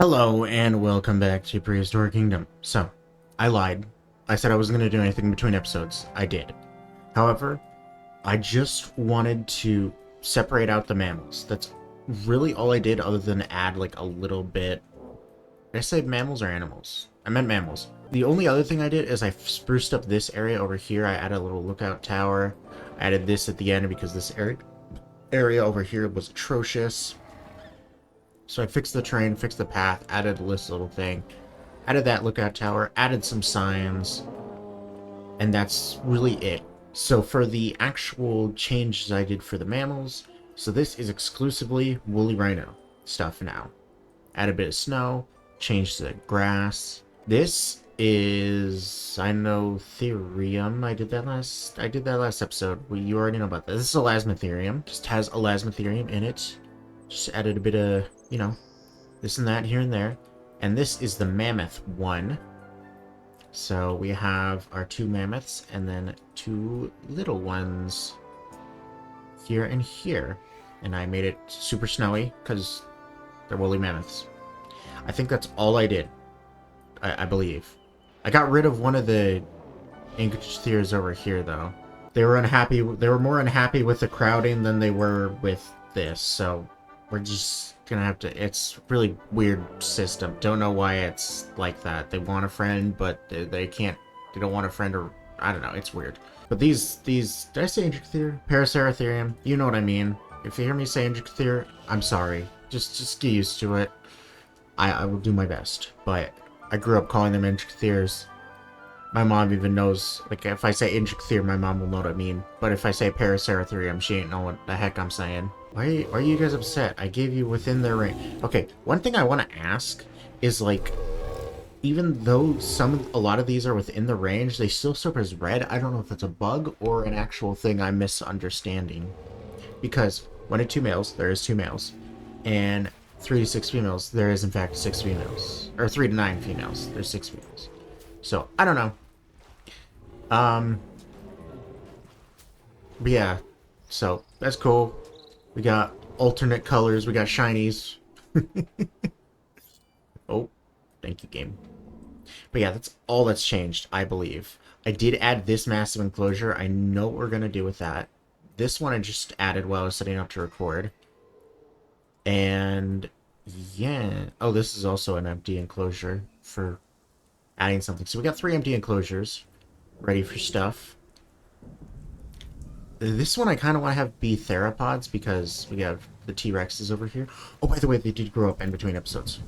Hello and welcome back to Prehistoric Kingdom. So, I lied. I said I wasn't going to do anything between episodes. I did. However, I just wanted to separate out the mammals. That's really all I did other than add like a little bit. Did I say mammals or animals? I meant mammals. The only other thing I did is I spruced up this area over here. I added a little lookout tower. I added this at the end because this area over here was atrocious. So I fixed the terrain, fixed the path, added this little thing, added that lookout tower, added some signs, and that's really it. So for the actual changes I did for the mammals, so this is exclusively woolly rhino stuff now. Add a bit of snow, change the grass. This is Cynotherium. I did that last episode. You already know about this. This is Elasmotherium. Just has Elasmotherium in it. Just added a bit of, this and that here and there. And this is the mammoth one. So we have our two mammoths and then two little ones here and here. And I made it super snowy because they're woolly mammoths. I think that's all I did. I believe. I got rid of one of the Inkthers over here though. They were unhappy. They were more unhappy with the crowding than they were with this. So we're just gonna have to. It's really weird system. Don't know why it's like that. They want a friend, but they can't. They don't want a friend, or I don't know. It's weird. But these. Did I say Inkthyer? Paraceratherium. You know what I mean. If you hear me say Inkthyer, I'm sorry. Just get used to it. I will do my best. But I grew up calling them Inkthers. My mom even knows, like, if I say Inkthyer, my mom will know what I mean. But if I say Paraceratherium, she ain't know what the heck I'm saying. Why are you guys upset? I gave you within their range. Okay, one thing I want to ask is, like, even though a lot of these are within the range, they still show up as red. I don't know if it's a bug or an actual thing I'm misunderstanding. Because 1 to 2 males, there is 2 males. And 3 to 6 females, there is in fact 6 females. Or 3 to 9 females, there's 6 females. So, I don't know. But yeah, so that's cool. We got alternate colors, we got shinies. Oh, thank you, game. But yeah, that's all that's changed, I believe. I did add this massive enclosure. I know what we're gonna do with that. This one I just added while I was setting up to record. And yeah. Oh, this is also an empty enclosure for adding something. So we got 3 empty enclosures ready for stuff. This one I kind of want to have be theropods because we have the T-Rexes over here. Oh, by the way, they did grow up in between episodes.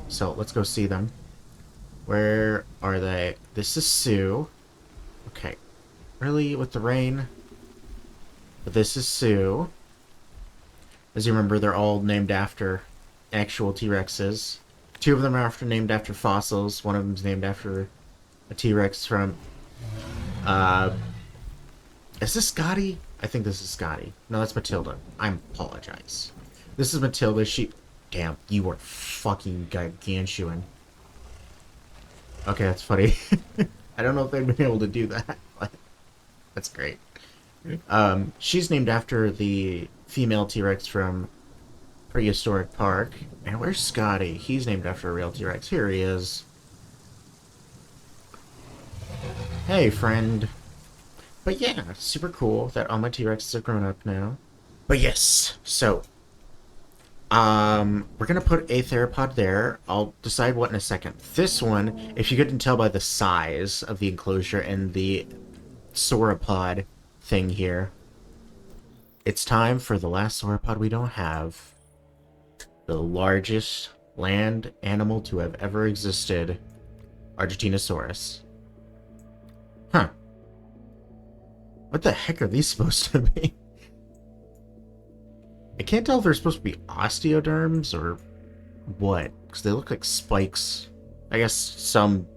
So let's go see them. Where are they? This is Sue. Okay. Really? With the rain? But this is Sue. As you remember, they're all named after actual T-Rexes. 2 of them are named after fossils. 1 of them's named after a T-Rex from... Is this Scotty? I think this is Scotty. No, that's Matilda. I apologize. This is Matilda. She... Damn, you are fucking gargantuan. Okay, that's funny. I don't know if they've been able to do that, but that's great. She's named after the female T-Rex from Prehistoric Park. And where's Scotty? He's named after a real T-Rex. Here he is. Hey, friend. But yeah, super cool that all my T-Rexes are grown up now. But yes, so we're gonna put a theropod there. I'll decide what in a second. This one, if you couldn't tell by the size of the enclosure and the sauropod thing here, it's time for the last sauropod we don't have. The largest land animal to have ever existed, Argentinosaurus. Huh. What the heck are these supposed to be? I can't tell if they're supposed to be osteoderms or what, because they look like spikes. I guess some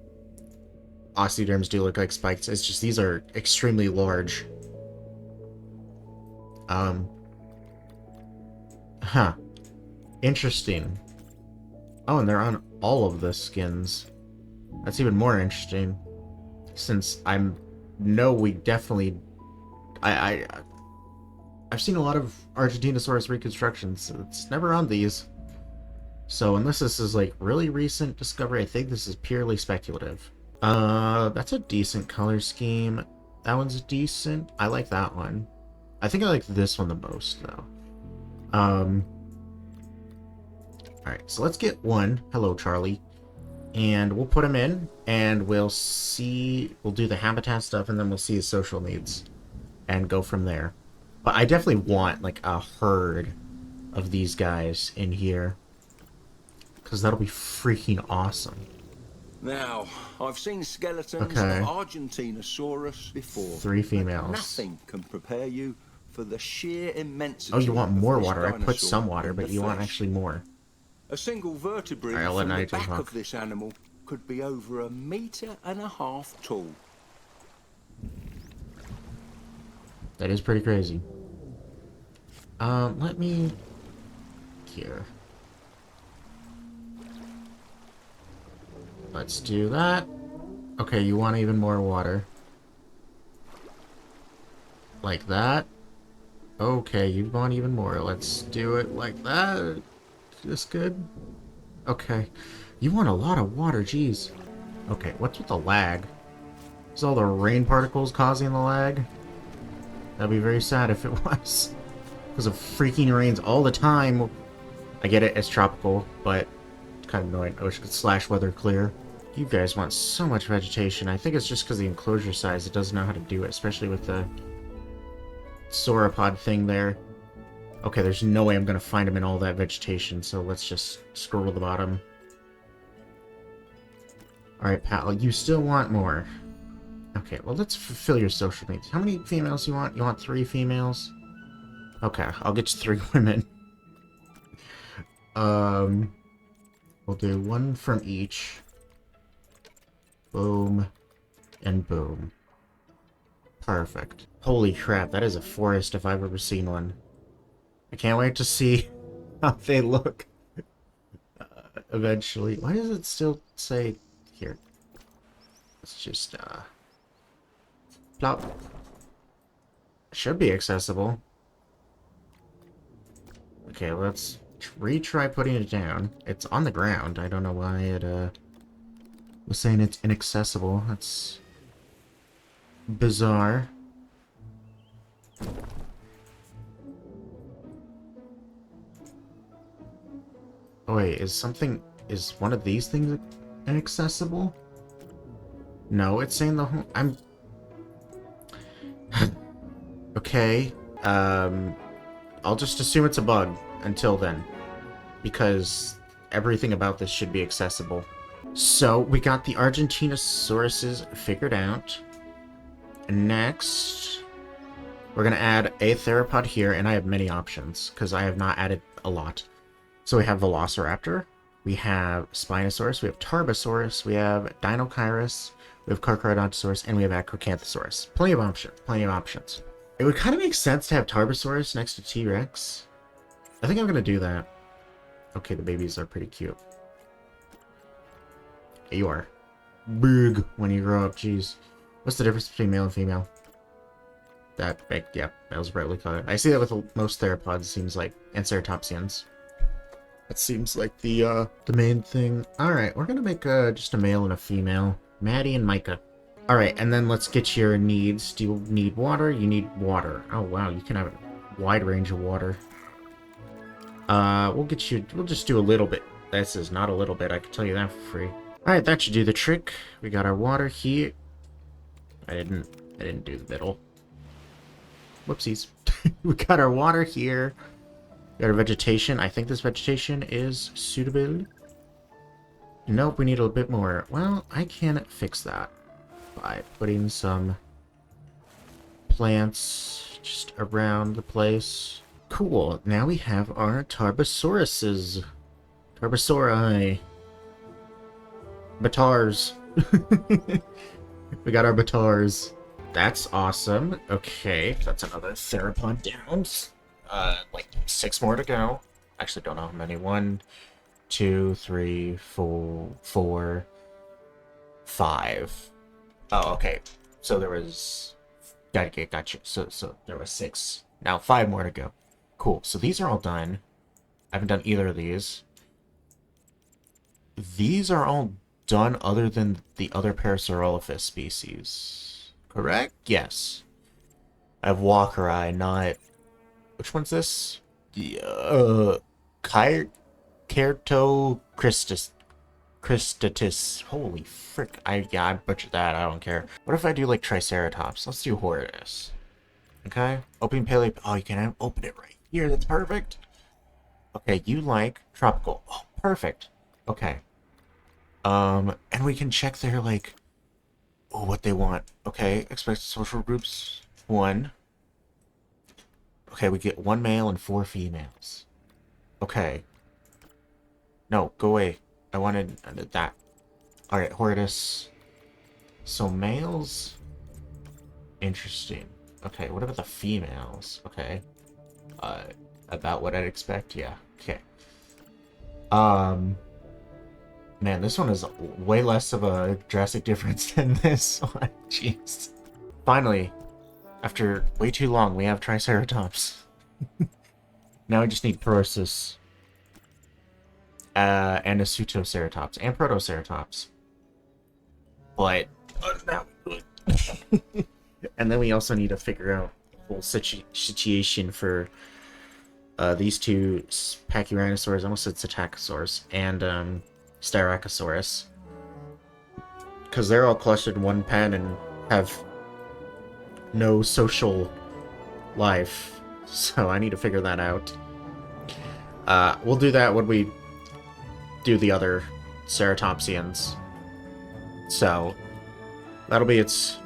osteoderms do look like spikes. It's just these are extremely large. Huh. Interesting. Oh, and they're on all of the skins. That's even more interesting. Since we definitely... I've seen a lot of Argentinosaurus reconstructions. It's never on these. So unless this is like really recent discovery, I think this is purely speculative. That's a decent color scheme. That one's decent. I like that one. I think I like this one the most though. Alright, so let's get one. Hello, Charlie. And we'll put him in, and we'll see, we'll do the habitat stuff, and then we'll see his social needs, and go from there. But I definitely want, like, a herd of these guys in here, because that'll be freaking awesome. Now, I've seen skeletons Okay. of Argentinosaurus before. 3 females. Nothing can prepare you for the sheer immensity. Oh, you want more of this water? I put dinosaur some water, in but the you want flesh. actually more. A single vertebrae Alright, I'll let from the Nigel back talk. of this animal could be over 1.5 meters tall. That is pretty crazy. Let me... Here. Let's do that. Okay, you want even more water. Like that. Okay, you want even more. Let's do it like that. This good? Okay. You want a lot of water, jeez. Okay, what's with the lag? Is all the rain particles causing the lag? That'd be very sad if it was. Because of freaking rains all the time. I get it, it's tropical, but it's kind of annoying. I wish I could slash weather clear. You guys want so much vegetation. I think it's just because the enclosure size, it doesn't know how to do it, especially with the sauropod thing there. Okay, there's no way I'm going to find him in all that vegetation, so let's just scroll to the bottom. Alright, pal, you still want more. Okay, well, let's fulfill your social needs. How many females you want? You want 3 females? Okay, I'll get you 3 women. We'll do 1 from each. Boom. And boom. Perfect. Holy crap, that is a forest if I've ever seen one. I can't wait to see how they look. Eventually. Why does it still say... Here. Let's just, plop. Should be accessible. Okay, let's retry putting it down. It's on the ground. I don't know why it, was saying it's inaccessible. That's bizarre. Oh wait, is one of these things inaccessible? No, it's saying the whole... Okay, I'll just assume it's a bug until then, because everything about this should be accessible. So, we got the Argentinasauruses figured out. Next, we're gonna add a theropod here, and I have many options, because I have not added a lot. So we have Velociraptor, we have Spinosaurus, we have Tarbosaurus, we have Deinocheirus, we have Carcharodontosaurus, and we have Acrocanthosaurus. Plenty of options. It would kind of make sense to have Tarbosaurus next to T-Rex. I think I'm gonna do that. Okay, the babies are pretty cute. You are big when you grow up, jeez. What's the difference between male and female? That big, yeah, that was brightly colored. I see that with most theropods, it seems like, and ceratopsians. That seems like the main thing. Alright, we're gonna make just a male and a female. Maddie and Micah. Alright, and then let's get your needs. Do you need water? You need water. Oh wow, you can have a wide range of water. We'll just do a little bit. This is not a little bit, I can tell you that for free. Alright, that should do the trick. We got our water here. I didn't do the middle. Whoopsies. We got our water here. We got our vegetation. I think this vegetation is suitable. Nope, we need a little bit more. Well, I can fix that by putting some plants just around the place. Cool. Now we have our Tarbosauruses. Tarbosauri. Batars. We got our Batars. That's awesome. Okay, that's another theropod down. Like 6 more to go. Actually, don't know how many. 1, 2, 3, 4, 5. Oh, okay. So there was... Gotcha. So there was 6. Now 5 more to go. Cool. So these are all done. I haven't done either of these. these are all done other than the other Parasaurolophus species. Correct? Yes. I have Walker Eye, not... Which one's this? The, Cristatus. Holy frick. I butchered that. I don't care. What if I do, like, Triceratops? Let's do Horridus. Okay? Open Paleo... Oh, you can open it right here. That's perfect. Okay, you like Tropical. Oh, perfect. Okay. And we can check their, like... Oh, what they want. Okay, expected social groups. 1. Okay, we get 1 male and 4 females. Okay. No, go away. I wanted that. Alright, Horridus. So males? Interesting. Okay, what about the females? Okay. About what I'd expect? Yeah. Okay. Man, this one is way less of a drastic difference than this one. Jeez. Finally, after way too long, we have Triceratops. Now we just need Prosis. And a Pseudoceratops. And Protoceratops. But, now we do. And then we also need to figure out the whole situation for these two Pachyrhinosaurs, I almost said Psittacosaurs, and Styracosaurus. Because they're all clustered in one pen and have no social life. So I need to figure that out. We'll do that when we do the other Ceratopsians. So that'll be its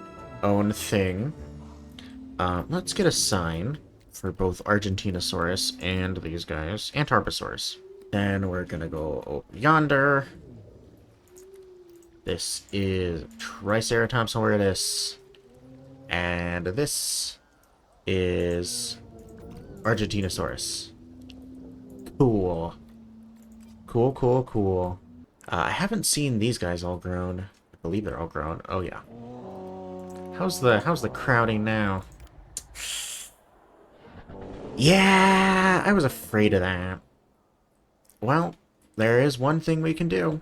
own thing. Let's get a sign for both Argentinosaurus and these guys, and Tarbosaurus. Then we're gonna go over yonder. This is Triceratops horridus, and this is Argentinosaurus. Cool. Cool, cool, cool. I haven't seen these guys all grown. I believe they're all grown. Oh yeah. How's the crowding now? Yeah, I was afraid of that. Well, there is one thing we can do.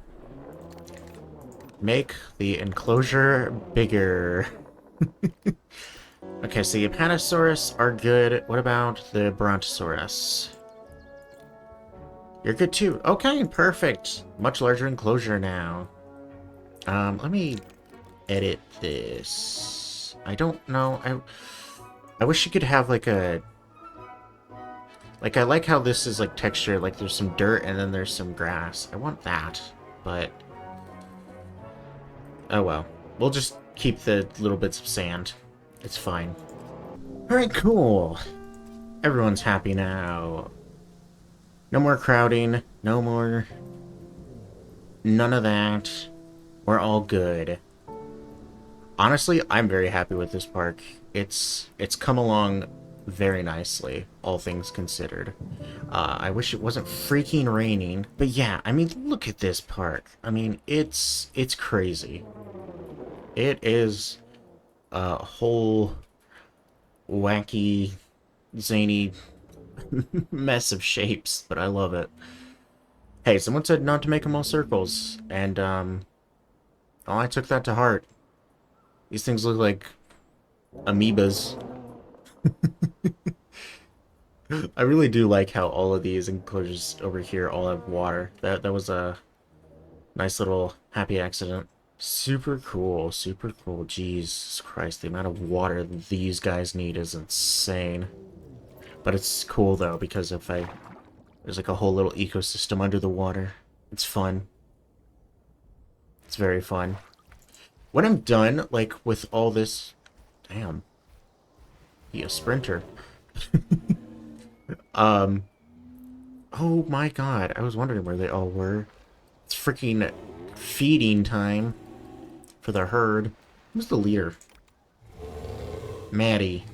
Make the enclosure bigger. Okay, so the Apatosaurus are good. What about the Brontosaurus? You're good too. Okay, perfect. Much larger enclosure now. Let me edit this. I don't know. I wish you could have like a... Like, I like how this is like texture. Like, there's some dirt and then there's some grass. I want that, but... Oh well. We'll just keep the little bits of sand. It's fine. Alright, cool. Everyone's happy now. No more crowding. No more... None of that. We're all good. Honestly, I'm very happy with this park. It's come along very nicely, all things considered. I wish it wasn't freaking raining. But yeah, I mean, look at this park. I mean, it's crazy. It is a whole wacky, zany mess of shapes, but I love it. Hey, someone said not to make them all circles, and I took that to heart. These things look like amoebas. I really do like how all of these enclosures over here all have water. That was a nice little happy accident. Super cool, super cool. Jesus Christ, the amount of water these guys need is insane. But it's cool though, because there's like a whole little ecosystem under the water. It's fun. It's very fun. When I'm done, like, with all this... Damn. Be a sprinter. Oh my god, I was wondering where they all were. It's freaking feeding time for the herd. Who's the leader? Maddie.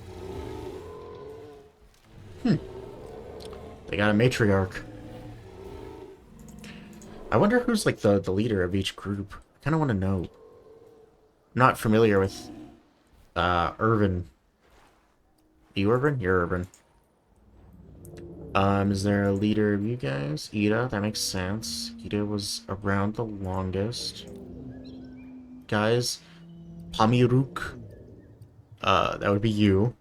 They got a matriarch. I wonder who's, like, the leader of each group. I kind of want to know. Not familiar with, Irvin. Are you Irvin? You're Irvin. Is there a leader of you guys? Ida, that makes sense. Ida was around the longest. Guys, Pamiruk, that would be you.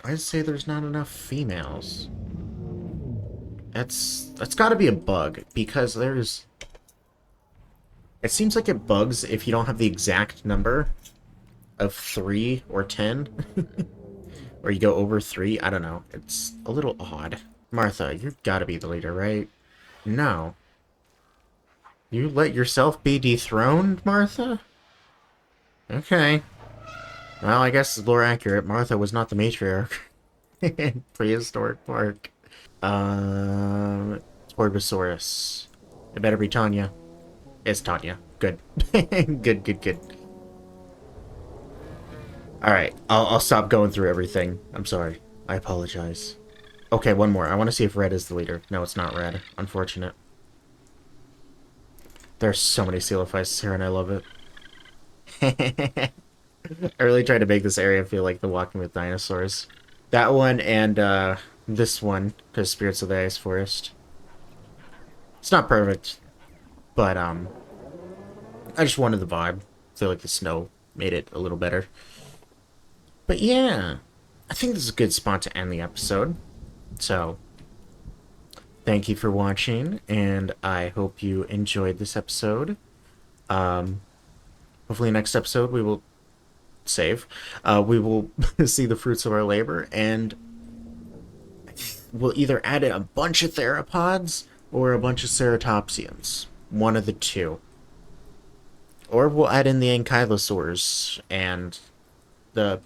I'd say there's not enough females. That's gotta be a bug, because there's... It seems like it bugs if you don't have the exact number of 3 or 10. Or you go over 3, I don't know. It's a little odd. Martha, you gotta be the leader, right? No. You let yourself be dethroned, Martha? Okay. Well, I guess it's lore accurate. Martha was not the matriarch in Prehistoric Park. Torbosaurus. It better be Tanya. It's Tanya. Good. Good. Alright, I'll stop going through everything. I'm sorry. I apologize. Okay, one more. I want to see if Red is the leader. No, it's not Red. Unfortunate. There's so many Coelophytes here, and I love it. I really tried to make this area feel like the Walking with Dinosaurs. That one and this one, because Spirits of the Ice Forest. It's not perfect, but I just wanted the vibe. I feel like the snow made it a little better. But yeah, I think this is a good spot to end the episode. So, thank you for watching, and I hope you enjoyed this episode. Hopefully next episode we will save. We will see the fruits of our labor, and we'll either add in a bunch of theropods or a bunch of ceratopsians. One of the two. Or we'll add in the ankylosaurs and the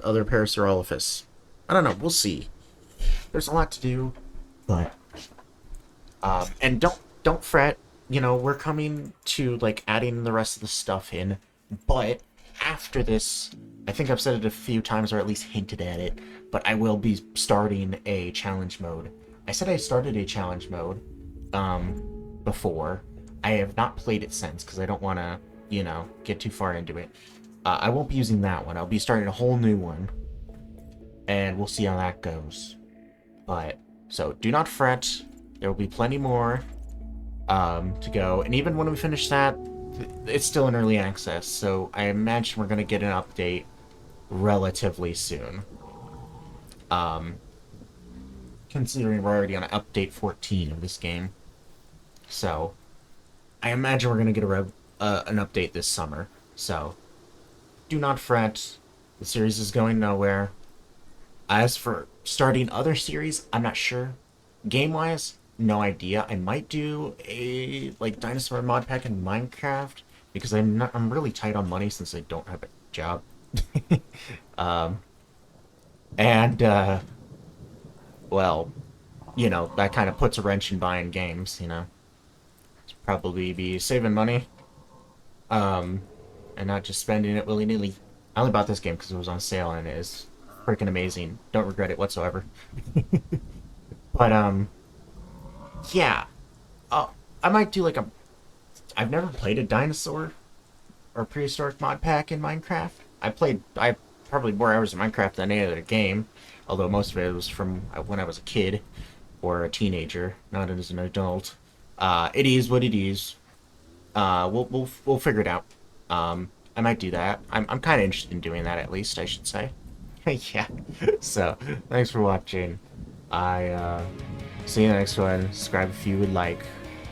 other Parasaurolophus. I don't know. We'll see. There's a lot to do, but and don't fret. You know, we're coming to like adding the rest of the stuff in, but after this, I think I've said it a few times or at least hinted at it, but I will be starting a challenge mode. I said I started a challenge mode before. I have not played it since because I don't want to, you know, get too far into it. I won't be using that one. I'll be starting a whole new one, and we'll see how that goes. But so do not fret. There will be plenty more to go, and even when we finish that, it's still in early access, so I imagine we're going to get an update relatively soon. Considering we're already on update 14 of this game. So, I imagine we're going to get an update this summer. So, do not fret. The series is going nowhere. As for starting other series, I'm not sure. Game-wise, no idea. I might do a like dinosaur mod pack in Minecraft because I'm really tight on money since I don't have a job. Well, you know, that kind of puts a wrench in buying games, you know. Probably be saving money and not just spending it willy-nilly. I only bought this game because it was on sale and it is freaking amazing. Don't regret it whatsoever. But yeah, I might do like I've never played a dinosaur or prehistoric mod pack in Minecraft. I probably more hours in Minecraft than any other game, although most of it was from when I was a kid or a teenager, not as an adult. It is what it is. We'll figure it out. I might do that. I'm kind of interested in doing that, at least I should say. Yeah. So thanks for watching. I see you in the next one. Subscribe if you would like.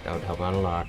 That would help out a lot.